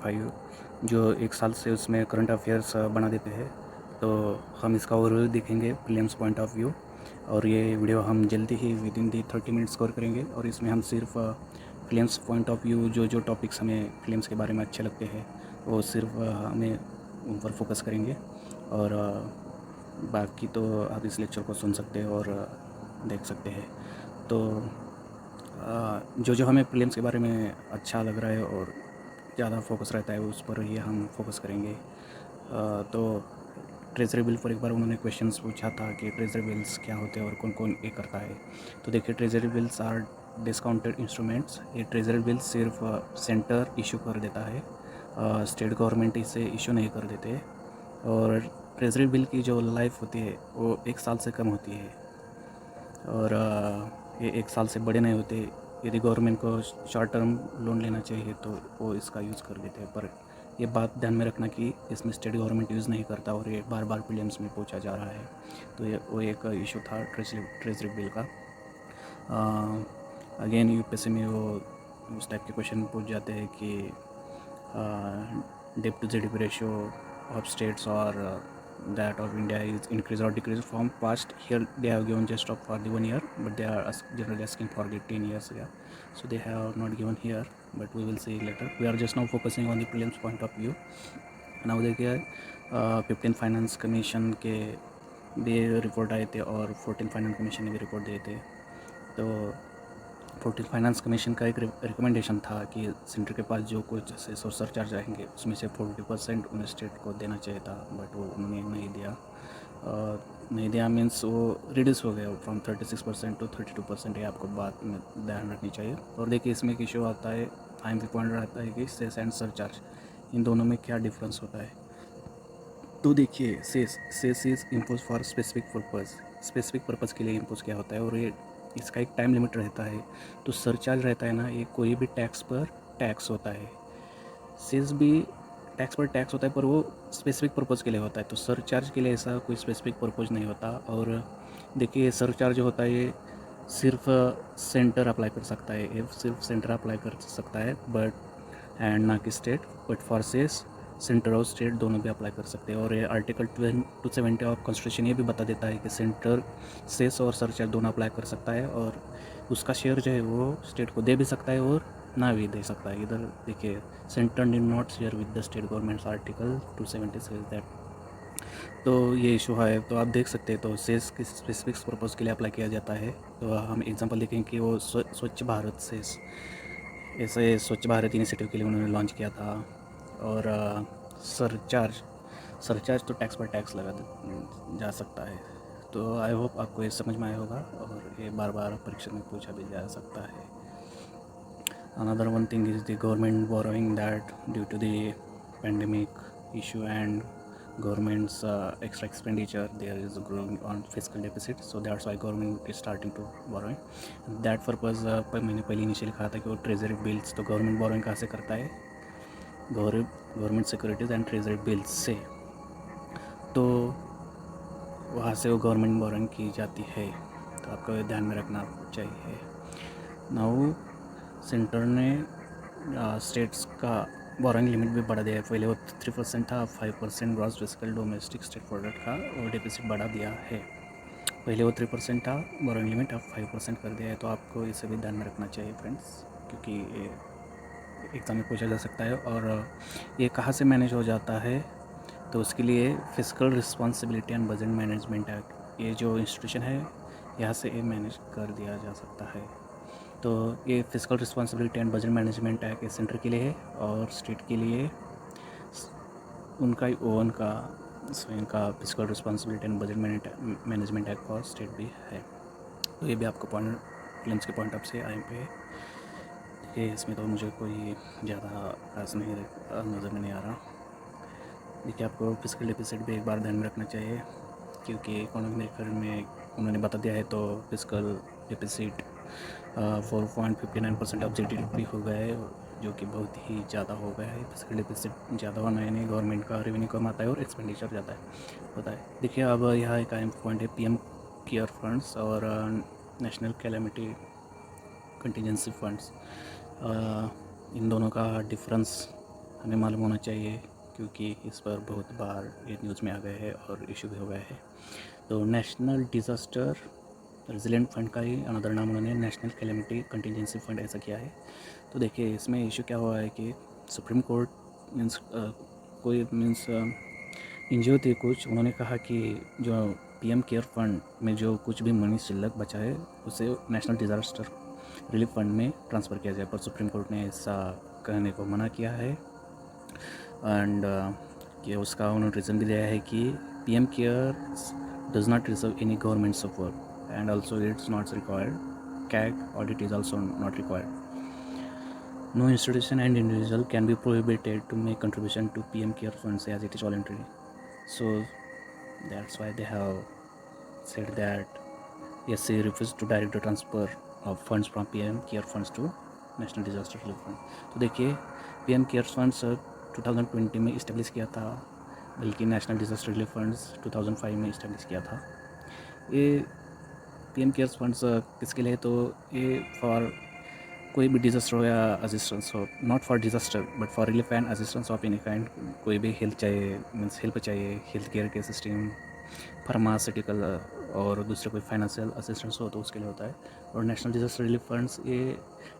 2025 जो एक साल से उसमें करंट अफेयर्स बना देते हैं। तो हम इसका ओवरव्यू देखेंगे प्रीलिम्स पॉइंट ऑफ व्यू, और ये वीडियो हम जल्दी ही within the 30 minutes cover करेंगे। और इसमें हम सिर्फ प्रीलिम्स पॉइंट ऑफ व्यू जो टॉपिक्स हमें प्रीलिम्स के बारे में अच्छे लगते हैं वो सिर्फ हमें उन पर फोकस करेंगे। और बाकी तो आप इस लेक्चर को सुन सकते हैं और देख सकते हैं। तो जो हमें प्रीलिम्स के बारे में अच्छा लग रहा है और ज़्यादा फोकस रहता है उस पर ही हम फोकस करेंगे। तो ट्रेजरी बिल पर एक बार उन्होंने क्वेश्चंस पूछा था कि ट्रेजरी बिल्स क्या होते हैं और कौन कौन ये करता है। तो देखिए, treasury bills are discounted instruments. ये ट्रेजरी बिल सिर्फ सेंटर इशू कर देता है, स्टेट गवर्नमेंट इसे इशू नहीं कर देते। और ट्रेजरी बिल की जो लाइफ होती है वो 1 साल से कम होती है, और ये 1 साल से बड़े नहीं होते। यदि गवर्नमेंट को शॉर्ट टर्म लोन लेना चाहिए तो वो इसका यूज़ कर देते हैं। पर ये बात ध्यान में रखना कि इसमें स्टेट गवर्नमेंट यूज़ नहीं करता, और ये बार बार प्रीलिम्स में पूछा जा रहा है। तो ये वो एक इशू था ट्रेजरी बिल का। अगेन यूपीएससी में वो उस टाइप के क्वेश्चन पूछ जाते हैं कि debt to GDP ratio of states और that of India is increased or decreased from past. Here they have given just for the 1 year, but they are generally asking for the 10 years. So they have not given here, but we will see later. We are just now focusing on the prelims point of view. Now देखिए, 15 finance commission के भी report आए थे और 14 finance commission ने भी report दिए थे। तो 14 फाइनेंस कमीशन का एक रिकमेंडेशन था कि सेंटर के पास जो कुछ सेस और सरचार्ज रहेंगे उसमें से 40% उन्हें स्टेट को देना चाहिए था, बट वो उन्होंने नहीं दिया। मीन्स वो रिड्यूस हो गया फ्रॉम 36% टू 32%। ये आपको बात में ध्यान रखनी चाहिए। और देखिए, इसमें एक इशू आता है, IMP पॉइंट रहता है कि सेस एंड सरचार्ज, इन दोनों में क्या डिफरेंस होता है। तो देखिए, cess is impose for specific purpose के लिए इम्पोज किया होता है, और ये इसका एक टाइम लिमिट रहता है। तो सरचार्ज रहता है ना, ये कोई भी टैक्स पर टैक्स होता है। सेस भी टैक्स पर टैक्स होता है, पर वो स्पेसिफिक पर्पज़ के लिए होता है। तो सरचार्ज के लिए ऐसा कोई स्पेसिफिक पर्पज़ नहीं होता। और देखिए, सरचार्ज जो होता है ये सिर्फ सेंटर अप्लाई कर सकता है, ये सिर्फ सेंटर अप्लाई कर सकता है, बट एंड ना कि state. But for cess centre और स्टेट दोनों भी अप्लाई कर सकते हैं। और ये आर्टिकल 270 ऑफ कॉन्स्टिट्यूशन ये भी बता देता है कि सेंटर सेस और सरचार्ज दोनों अप्लाई कर सकता है, और उसका शेयर जो है वो स्टेट को दे भी सकता है और ना भी दे सकता है। इधर देखिए, centre did not share with the state governments, article 270 says that. तो ये इशू है। तो आप देख सकते हैं, तो सेस किस स्पेसिफिक पर्पज़ के लिए अप्लाई किया जाता है। तो हम एग्जांपल देखें कि वो स्वच्छ भारत सेस, ऐसे स्वच्छ भारत इनिशिएटिव के लिए उन्होंने लॉन्च किया था। और सरचार्ज तो टैक्स पर टैक्स लगा जा सकता है। तो आई होप आपको ये समझ में आया होगा, और ये बार बार परीक्षा में पूछा भी जा सकता है। Another one thing is the government borrowing, that due to the pandemic issue and government's extra expenditure, there is growing on fiscal deficit. So that's why government is starting to borrowing. That purpose मैंने पहले नीचे लिखा था कि वो treasury bills, तो government borrowing कहाँ से करता है, government securities and treasury bills से। तो वहाँ से वो गवर्नमेंट बोरोइंग की जाती है। तो आपको ध्यान में रखना चाहिए। नाउ सेंटर ने स्टेट्स का बोरोइंग लिमिट भी बढ़ा दिया है। पहले वो 3% था, 5% gross fiscal domestic state product का और डेफिसिट बढ़ा दिया है। पहले वो 3% था बोरोइंग लिमिट, अब 5% कर दिया है। तो आपको इसे भी ध्यान में रखना चाहिए फ्रेंड्स, क्योंकि ये एग्ज़ाम में पूछा जा सकता है। और ये कहाँ से मैनेज हो जाता है, तो उसके लिए fiscal responsibility and budget management act, ये जो इंस्टीट्यूशन है यहाँ से ये मैनेज कर दिया जा सकता है। तो ये fiscal responsibility and budget management act centre के लिए है, और स्टेट के लिए उनका ही ओन का स्वयं का fiscal responsibility and budget management act for state भी है। तो ये भी आपको पॉइंट प्रीलिम्स के पॉइंट ऑफ से आए पे देखिए, इसमें तो मुझे कोई ज़्यादा खास नहीं नज़र में नहीं आ रहा। देखिए, आपको फिस्कल डेफिसिट भी एक बार ध्यान में रखना चाहिए, क्योंकि इकोनॉमिक मेकर में उन्होंने बता दिया है। तो फिस्कल डेफिसिट 4.59% ऑफ GDP हो गया है, जो कि बहुत ही ज़्यादा हो गया है। फिस्कल डेफिसिट ज़्यादा होना यानी गवर्नमेंट का रेवेन्यू कम आता है और एक्सपेंडिचर ज़्यादा होता है। देखिए, अब यहाँ एक अहम पॉइंट है PM केयर फंड्स और नेशनल कैलेमिटी कंटिजेंसी फंड्स। इन दोनों का डिफरेंस हमें मालूम होना चाहिए, क्योंकि इस पर बहुत बार ये न्यूज़ में आ गए हैं और इशू भी हो गया है। तो नेशनल डिज़ास्टर रेजिलेंट फंड का ही अनदर नाम उन्होंने नेशनल कैलेमिटी कंटिजेंसी फंड ऐसा किया है। तो देखिए इसमें इशू क्या हुआ है कि सुप्रीम कोर्ट मीन्स कोई मीन्स एनजीओ थे कुछ, उन्होंने कहा कि जो पीएम केयर फंड में जो कुछ भी मनी शिल्लक बचा है उसे नेशनल डिज़ास्टर रिलीफ फंड में ट्रांसफ़र किया जाए, पर सुप्रीम कोर्ट ने ऐसा कहने को मना किया है। एंड कि उसका उन्होंने रीज़न भी दिया है कि PM care does not reserve any government support and also it's not required CAG audit is also not required. No institution and individual can be prohibited to make contribution to PM Care funds as it is voluntary. So that's why they have said that SC refused to direct the transfer of funds from PM Care funds to National Disaster Relief Fund. तो देखिए PM Care funds 2020 में establish किया था, बल्कि national disaster relief funds 2005 में establish किया था। ये PM केयर फंड्स किसके लिए? तो ये फॉर कोई भी डिज़ास्टर हो या असिस्टेंस हो, not for disaster but for relief and assistance of any kind. कोई भी हेल्प चाहिए, मीन्स हेल्प चाहिए, हेल्थ केयर के सिस्टम, फार्मास्यूटिकल और दूसरे कोई फाइनेंशियल असिस्टेंस हो तो उसके लिए होता है। और नेशनल डिज़ास्टर रिलीफ फंड्स ये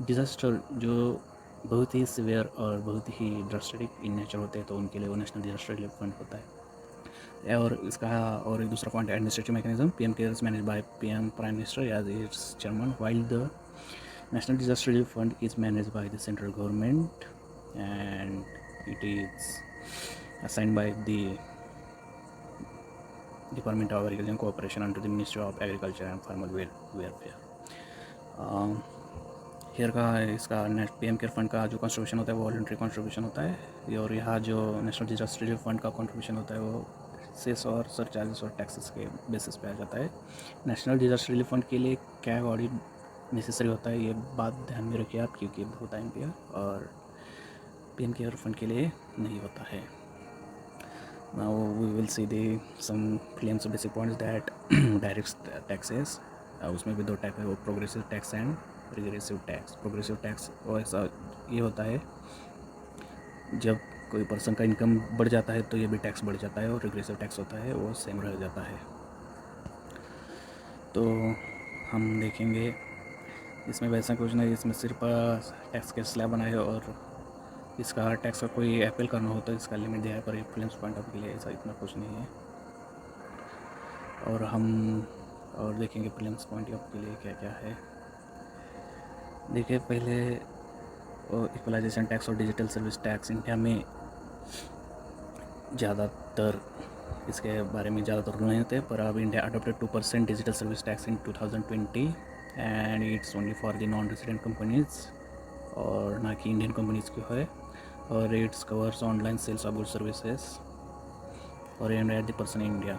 डिज़ास्टर जो बहुत ही सीवियर और बहुत ही ड्रास्टिक इन नेचर होते हैं तो उनके लिए वो नेशनल डिज़ास्टर रिलीफ फंड होता है। और इसका और एक दूसरा point administrative mechanism, PM care is manage by PM prime minister as its chairman, while the National Disaster Relief Fund is managed by the central government and it is assigned by the Department of Agriculture and Cooperation under the Ministry of Agriculture and Farmer Welfare. हेयर का इसका PM care fund का जो contribution होता है वो voluntary contribution होता है, और यहाँ जो नेशनल डिजास्टर रिलीफ फंड का कंट्रीब्यूशन होता है वो सेस और सरचार्जेस और टैक्सेस के बेसिस पे आ जाता है। नेशनल डिजास्टर रिलीफ फंड के लिए कैग ऑडिट नेसेसरी होता है, ये बात ध्यान में रखिए आप, क्योंकि बहुत टाइम पे, और पीएम केयर फंड के लिए नहीं होता है। Now we will see the some claims basic points that direct taxes, उसमें भी दो टाइप है, वो progressive tax and regressive tax. Progressive tax वो ऐसा ये होता है जब कोई पर्सन का इनकम बढ़ जाता है तो ये भी टैक्स बढ़ जाता है, और रिग्रेसिव टैक्स होता है वो सेम रह जाता है। तो हम देखेंगे इसमें वैसा कुछ नहीं, इसमें सिर्फ टैक्स के स्लैब बना है और इसका टैक्स का कोई अपील करना हो तो इसका लिमिट दिया है, पर प्रीलिम्स पॉइंट ऑफ के लिए ऐसा इतना कुछ नहीं है। और हम और देखेंगे प्रीलिम्स पॉइंट ऑफ के लिए क्या क्या है। देखिए पहले इक्वलाइजेशन टैक्स और डिजिटल सर्विस टैक्स इंडिया में ज़्यादातर इसके बारे में ज़्यादातर रूल नहीं होते, पर अब India adopted 2% digital service tax in 2020 and it's only for the non resident companies और ना कि इंडियन कंपनीज की है, और it's covers online sales of good services और and at the person in India.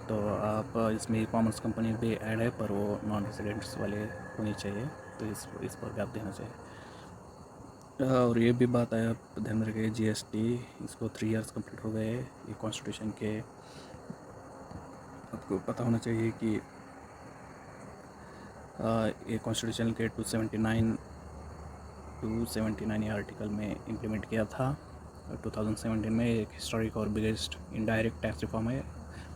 तो आप इसमें कॉमर्स कंपनी भी ऐड है, पर वो नॉन रेजिडेंट्स वाले होनी चाहिए, तो इस पर भी आप देना चाहिए। और ये भी बात है, आप ध्यान में रखिए, जीएसटी इसको 3 इयर्स कंप्लीट हो गए, ये कॉन्स्टिट्यूशन के आपको पता होना चाहिए कि ये कॉन्स्टिट्यूशन के 279 आर्टिकल में इम्प्लीमेंट किया था। 2017 में एक हिस्टोरिक और बिगेस्ट इनडायरेक्ट टैक्स रिफॉर्म है।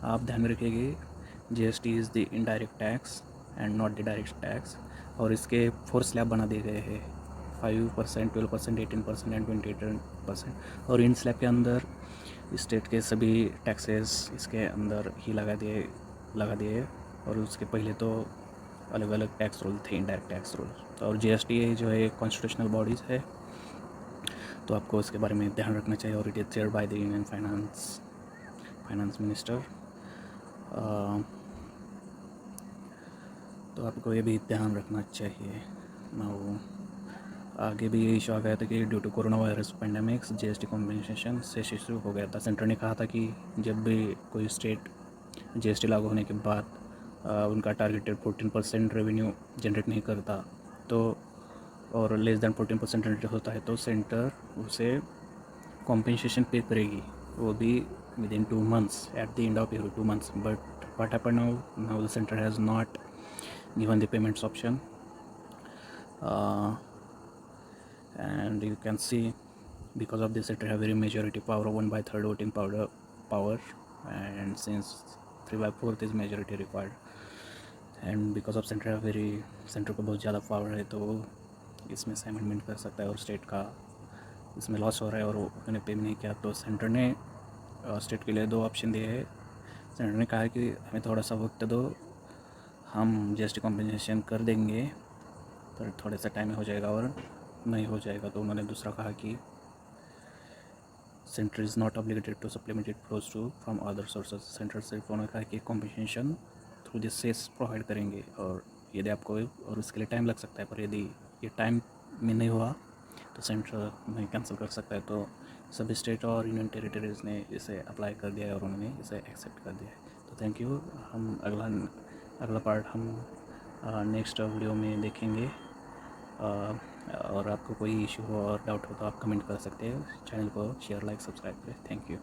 आप ध्यान में रखिएगा, GST is the indirect tax and not the direct tax, और इसके 4 स्लैब बना दिए गए हैं, 5%, 12%, 18% एंड 28%। और इन स्लैब के अंदर स्टेट के सभी टैक्सेस इसके अंदर ही लगा दिए, और उसके पहले तो अलग अलग टैक्स रूल थे, इनडायरेक्ट टैक्स रूल। और जीएसटी जो है कॉन्स्टिट्यूशनल बॉडीज़ है, तो आपको इसके बारे में ध्यान रखना चाहिए, और it is chaired by the Indian finance minister. तो आपको ये भी ध्यान रखना चाहिए ना। वो आगे भी ये इशू आ गया था कि due to corona virus pandemics GST compensation से इशू हो गया था। सेंटर ने कहा था कि जब भी कोई स्टेट जीएसटी लागू होने के बाद उनका टारगेटेड 14% रेवेन्यू जनरेट नहीं करता तो, और लेस दैन 14% जनरेट होता है तो सेंटर उसे कॉम्पनसेशन पे करेगी, वो भी with in 2 months at the end of year 2 months। But what happened now the centre has not given the payments option and you can see because of this it have very majority power, 1/3 voting power, and since 3/4 is majority required, and because of centre को बहुत ज़्यादा power है तो वो इसमें से amendment कर सकता है, और स्टेट का इसमें लॉस हो रहा है और उन्होंने पे भी नहीं किया, तो सेंटर ने स्टेट के लिए 2 ऑप्शन दिए हैं। सेंटर ने कहा है कि हमें थोड़ा सा वक्त दो, हम जीएसटी कॉम्पनसेशन कर देंगे, पर थोड़े सा टाइम में हो जाएगा, और नहीं हो जाएगा तो उन्होंने दूसरा कहा कि centre is not obligated to supplement it flows to from other sources. Centre सिर्फ उन्होंने कहा कि compensation through this cess provide करेंगे, और यदि आपको और उसके लिए टाइम लग सकता है, पर यदि ये टाइम में नहीं हुआ तो सेंटर नहीं कैंसिल कर सकता है। तो सभी स्टेट और यूनियन टेरिटरीज़ ने इसे अप्लाई कर दिया है और उन्होंने इसे एक्सेप्ट कर दिया है। तो थैंक यू। हम अगला पार्ट हम नेक्स्ट वीडियो में देखेंगे, और आपको कोई इशू हो और डाउट हो तो आप कमेंट कर सकते हैं। चैनल को शेयर, लाइक, सब्सक्राइब करें। Thank you.